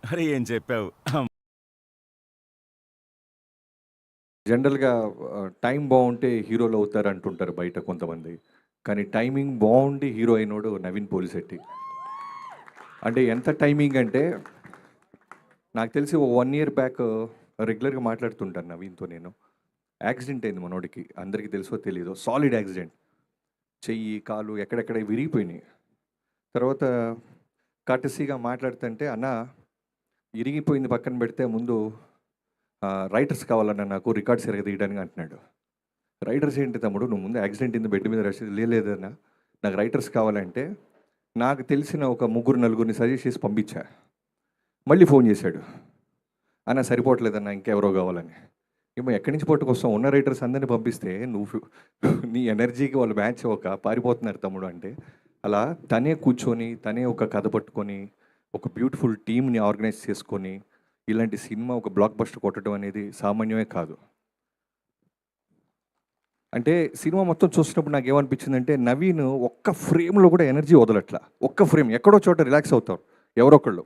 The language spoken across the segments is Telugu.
అరే ఏం చెప్పావు. జనరల్‌గా టైం బావుంటే హీరోలు అవుతారు అంటుంటారు బయట కొంతమంది. కానీ టైమింగ్ బావుండి హీరో అయినోడు నవీన్ పోలిశెట్టి. అంటే ఎంత టైమింగ్ అంటే నాకు తెలిసి ఓ 1 ఇయర్ బ్యాక్ రెగ్యులర్‌గా మాట్లాడుతుంటాను నవీన్‌తో నేను. యాక్సిడెంట్ అయింది మనోడికి. అందరికీ తెలుసో తెలీదో సాలిడ్ యాక్సిడెంట్. చెయ్యి, కాలు ఎక్కడెక్కడ విరిగిపోయినాయి. తర్వాత కర్టెసీగా మాట్లాడుతుంటే, "అన్నా ఇరిగిపోయింది పక్కన పెడితే ముందు రైటర్స్ కావాలన్నా నాకు రికార్డ్స్ తిరగదీయడానికి" అంటున్నాడు. రైటర్స్ ఏంటి తమ్ముడు, నువ్వు ముందు యాక్సిడెంట్ అయింది బెడ్ మీద రష్ లేదన్నా నాకు రైటర్స్ కావాలంటే నాకు తెలిసిన ఒక ముగ్గురు నలుగురిని సజెస్ట్ చేసి పంపించా. మళ్ళీ ఫోన్ చేశాడు, అన్న సరిపోవట్లేదన్నా ఇంకెవరో కావాలని. ఏమో ఎక్కడి నుంచి పట్టుకొస్తాం, ఉన్న రైటర్స్ అందరినీ పంపిస్తే నువ్వు నీ ఎనర్జీకి వాళ్ళు మ్యాచ్ అవ్వక పారిపోతున్నారు తమ్ముడు అంటే. అలా తనే కూర్చొని తనే ఒక కథ పట్టుకొని ఒక బ్యూటిఫుల్ టీమ్ని ఆర్గనైజ్ చేసుకొని ఇలాంటి సినిమా ఒక బ్లాక్ బస్టర్ కొట్టడం అనేది సామాన్యమే కాదు. అంటే సినిమా మొత్తం చూసినప్పుడు నాకు ఏమనిపించిందంటే నవీన్ ఒక్క ఫ్రేమ్లో కూడా ఎనర్జీ వదలట్లా. ఒక్క ఫ్రేమ్ ఎక్కడో చోట రిలాక్స్ అవుతారు ఎవరొకళ్ళు,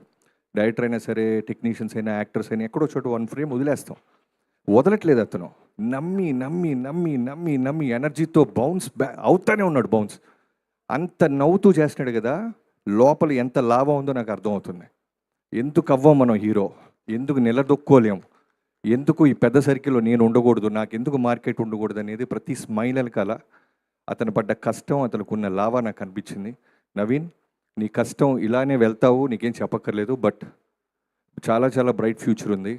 డైరెక్టర్ అయినా సరే, టెక్నీషియన్స్ అయినా, యాక్టర్స్ అయినా, ఎక్కడో చోట వన్ ఫ్రేమ్ వదిలేస్తాం. వదలట్లేదు అతను. నమ్మి నమ్మి నమ్మి నమ్మి నమ్మి ఎనర్జీతో బౌన్స్ అవుతానే ఉన్నాడు బౌన్స్. అంత నవ్వుతూ చేస్తున్నాడు కదా, లోపల ఎంత లాభం ఉందో నాకు అర్థమవుతుంది. ఎందుకు అవ్వం మనం హీరో, ఎందుకు నిలదొక్కోలేం, ఎందుకు ఈ పెద్ద సర్కిల్లో నేను ఉండకూడదు, నాకు ఎందుకు మార్కెట్ ఉండకూడదు అనేది ప్రతి స్మైల్ వెనకాల అతను పడ్డ కష్టం, అతనుకున్న లాభ నాకు అనిపించింది. నవీన్, నీ కష్టం ఇలానే వెళ్తావు, నీకేం చెప్పక్కర్లేదు. బట్ చాలా చాలా బ్రైట్ ఫ్యూచర్ ఉంది.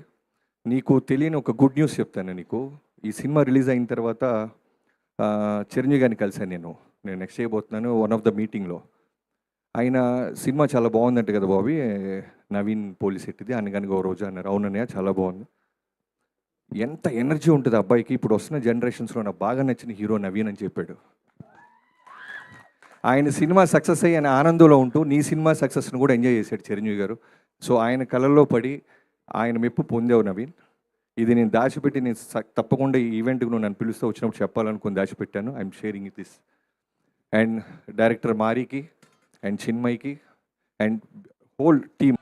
నీకు తెలియని ఒక గుడ్ న్యూస్ చెప్తాను నీకు. ఈ సినిమా రిలీజ్ అయిన తర్వాత చిరంజీవి గారిని కలిశాను నేను నెక్స్ట్ చేయబోతున్నాను వన్ ఆఫ్ ద మీటింగ్లో. ఆయన సినిమా చాలా బాగుందంట కదా బాబీ, నవీన్ పోలిశెట్టిది అనగానే ఓ రోజు అన్నారు. అవునన్నయ్య చాలా బాగుంది. ఎంత ఎనర్జీ ఉంటుంది అబ్బాయికి, ఇప్పుడు వస్తున్న జనరేషన్స్లో నాకు బాగా నచ్చిన హీరో నవీన్ అని చెప్పాడు. ఆయన సినిమా సక్సెస్ అయ్యి ఆయన ఆనందంలో ఉంటూ నీ సినిమా సక్సెస్ను కూడా ఎంజాయ్ చేశాడు చిరంజీవి గారు. సో ఆయన కళల్లో పడి ఆయన మెప్పు పొందావు నవీన్. ఇది నేను దాచిపెట్టి నేను తప్పకుండా ఈ ఈవెంట్కి నువ్వు నన్ను పిలుస్తూ వచ్చినప్పుడు చెప్పాలనుకుని దాచిపెట్టాను. I'm sharing it this. And director మారీకి అండ్ చిన్మయ్కి అండ్ హోల్ టీమ్